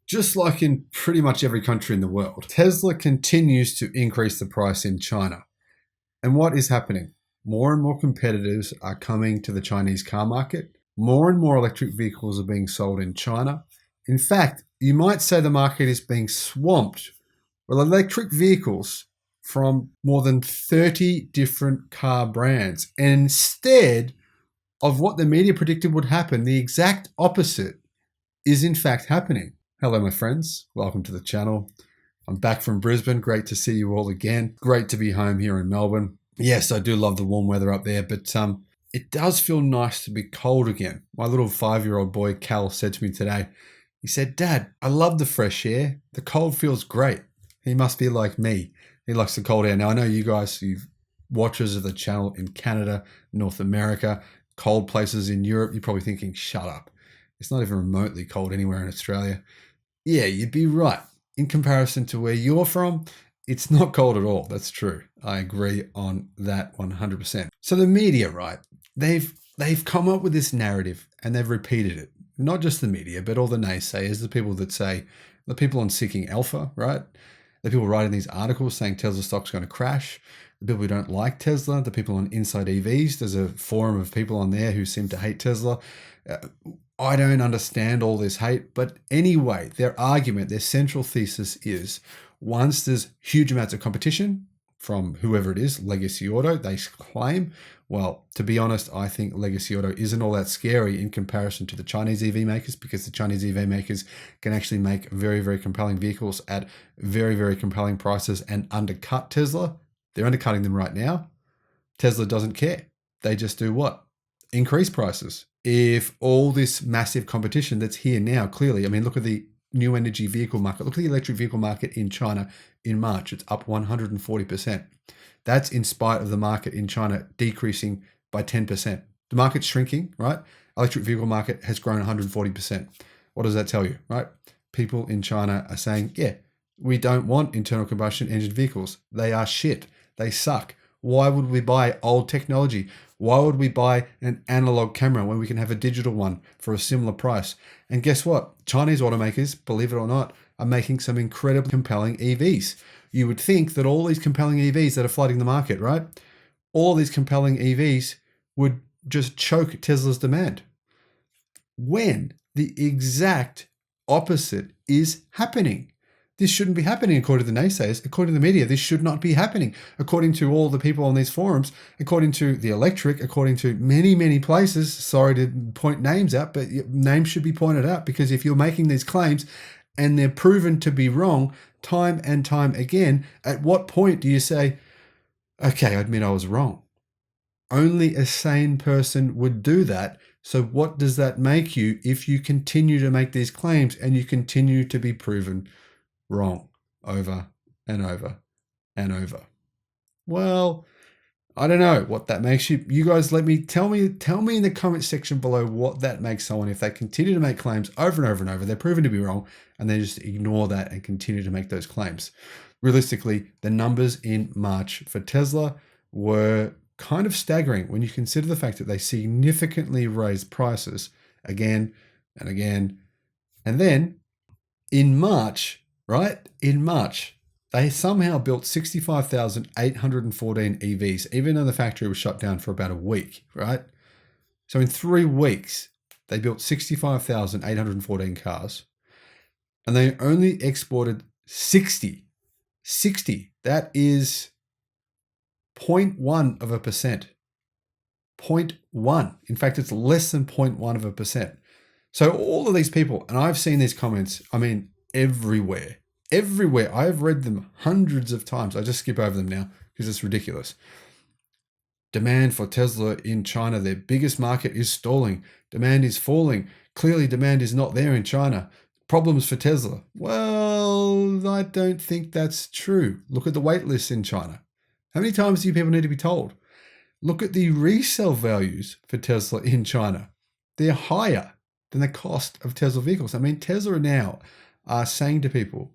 Just like in pretty much every country in the world, Tesla continues to increase the price in China. And what is happening? More and more competitors are coming to the Chinese car market. More and more electric vehicles are being sold in China. In fact, you might say the market is being swamped with electric vehicles from more than 30 different car brands. And instead of what the media predicted would happen, the exact opposite is in fact happening. Hello, my friends. Welcome to the channel. I'm back from Brisbane. Great to see you all again. Great to be home here in Melbourne. Yes, I do love the warm weather up there, but it does feel nice to be cold again. My little 5-year-old boy, Cal, said to me today, he said, "Dad, I love the fresh air. The cold feels great." He must be like me. He likes the cold air. Now, I know you guys, you watchers of the channel in Canada, North America, cold places in Europe, you're probably thinking, shut up. It's not even remotely cold anywhere in Australia. Yeah, you'd be right. In comparison to where you're from, it's not cold at all. That's true. I agree on that 100%. So the media, right? They've come up with this narrative and they've repeated it. Not just the media, but all the naysayers, the people that say, the people on Seeking Alpha, right? The people writing these articles saying Tesla stock's going to crash. The people who don't like Tesla, the people on Inside EVs. There's a forum of people on there who seem to hate Tesla. I don't understand all this hate, but anyway, their argument, their central thesis is once there's huge amounts of competition from whoever it is, Legacy Auto, they claim, well, to be honest, I think Legacy Auto isn't all that scary in comparison to the Chinese EV makers, because the Chinese EV makers can actually make very, very compelling vehicles at very, very compelling prices and undercut Tesla. They're undercutting them right now. Tesla doesn't care. They just do what? Increase prices. If all this massive competition that's here now, clearly, I mean, look at the new energy vehicle market. Look at the electric vehicle market in China in March. It's up 140%. That's in spite of the market in China decreasing by 10%. The market's shrinking, right? Electric vehicle market has grown 140%. What does that tell you, right? People in China are saying, yeah, we don't want internal combustion engine vehicles. They are shit. They suck. Why would we buy old technology? Why would we buy an analog camera when we can have a digital one for a similar price? And guess what? Chinese automakers, believe it or not, are making some incredibly compelling EVs. You would think that all these compelling EVs that are flooding the market, right? All these compelling EVs would just choke Tesla's demand. When the exact opposite is happening. This shouldn't be happening according to the naysayers. According to the media, this should not be happening. According to all the people on these forums, according to The Electric, according to many, many places, sorry to point names out, but names should be pointed out, because if you're making these claims and they're proven to be wrong time and time again, at what point do you say, okay, I admit I was wrong? Only a sane person would do that. So what does that make you if you continue to make these claims and you continue to be proven wrong over and over and over? Well, I don't know what that makes you. You guys tell me in the comment section below what that makes someone if they continue to make claims over and over and over. They're proven to be wrong and they just ignore that and continue to make those claims. Realistically, the numbers in March for Tesla were kind of staggering when you consider the fact that they significantly raised prices again and again. And then in March, right? In March, they somehow built 65,814 EVs, even though the factory was shut down for about a week, right? So in 3 weeks, they built 65,814 cars, and they only exported 60. That is 0.1%. 0.1. In fact, it's less than 0.1%. So all of these people, and I've seen these comments, I mean, everywhere. I have read them hundreds of times. I just skip over them now because it's ridiculous. Demand for Tesla in China, their biggest market, is stalling. Demand is falling. Clearly, demand is not there in China. Problems for Tesla. Well, I don't think that's true. Look at the wait lists in China. How many times do you people need to be told? Look at the resale values for Tesla in China. They're higher than the cost of Tesla vehicles. I mean, Tesla now are saying to people,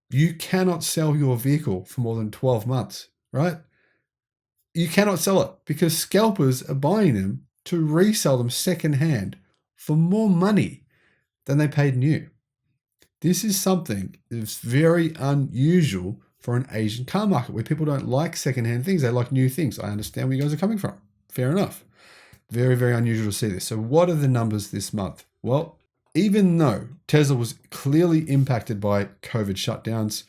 you cannot sell your vehicle for more than 12 months, right? You cannot sell it because scalpers are buying them to resell them secondhand for more money than they paid new. This is something that's very unusual for an Asian car market where people don't like secondhand things. They like new things. I understand where you guys are coming from. Fair enough. Very, very unusual to see this. So what are the numbers this month? Well, even though Tesla was clearly impacted by COVID shutdowns,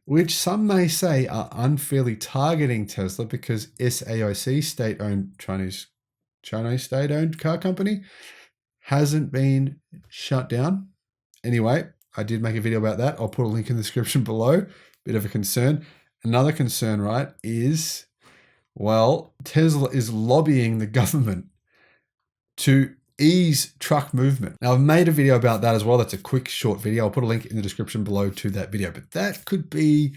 which some may say are unfairly targeting Tesla because SAIC, state-owned Chinese state-owned car company, hasn't been shut down. Anyway, I did make a video about that. I'll put a link in the description below. Bit of a concern. Another concern, right, is, well, Tesla is lobbying the government to ease truck movement. Now, I've made a video about that as well. That's a quick, short video. I'll put a link in the description below to that video. But that could be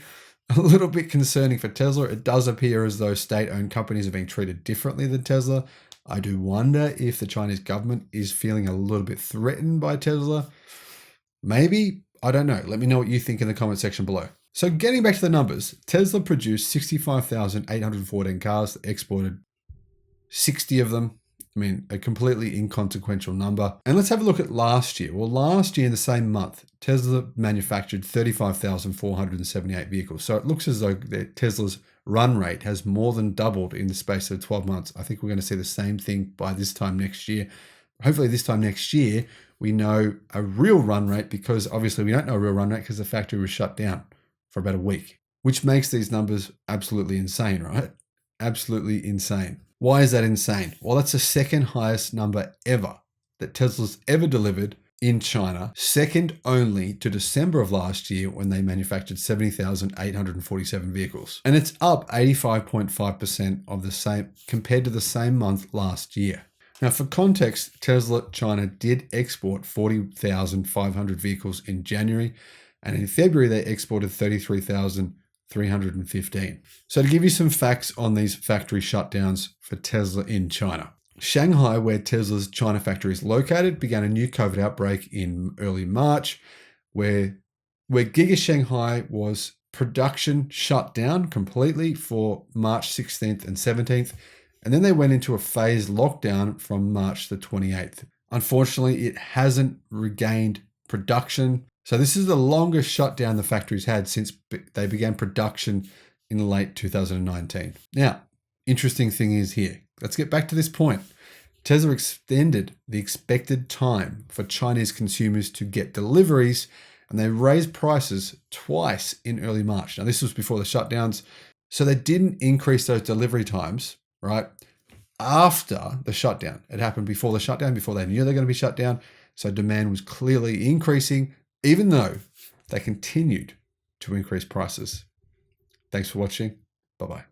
a little bit concerning for Tesla. It does appear as though state-owned companies are being treated differently than Tesla. I do wonder if the Chinese government is feeling a little bit threatened by Tesla. Maybe. I don't know. Let me know what you think in the comment section below. So getting back to the numbers, Tesla produced 65,814 cars, exported 60 of them. I mean, a completely inconsequential number. And let's have a look at last year. Well, last year in the same month, Tesla manufactured 35,478 vehicles. So it looks as though Tesla's run rate has more than doubled in the space of 12 months. I think we're going to see the same thing by this time next year. Hopefully this time next year, we know a real run rate, because obviously we don't know a real run rate because the factory was shut down for about a week, which makes these numbers absolutely insane, right? Absolutely insane. Why is that insane? Well, that's the second highest number ever that Tesla's ever delivered in China, second only to December of last year when they manufactured 70,847 vehicles. And it's up 85.5% of the same compared to the same month last year. Now, for context, Tesla China did export 40,500 vehicles in January, and in February they exported 33,315. So to give you some facts on these factory shutdowns for Tesla in China. Shanghai, where Tesla's China factory is located, began a new COVID outbreak in early March, where Giga Shanghai was production shut down completely for March 16th and 17th. And then they went into a phased lockdown from March the 28th. Unfortunately, it hasn't regained production. So this is the longest shutdown the factory's had since they began production in late 2019. Now, interesting thing is here. Let's get back to this point. Tesla extended the expected time for Chinese consumers to get deliveries, and they raised prices twice in early March. Now, this was before the shutdowns. So they didn't increase those delivery times, right, after the shutdown. It happened before the shutdown, before they knew they were going to be shut down. So demand was clearly increasing, even though they continued to increase prices. Thanks for watching. Bye-bye.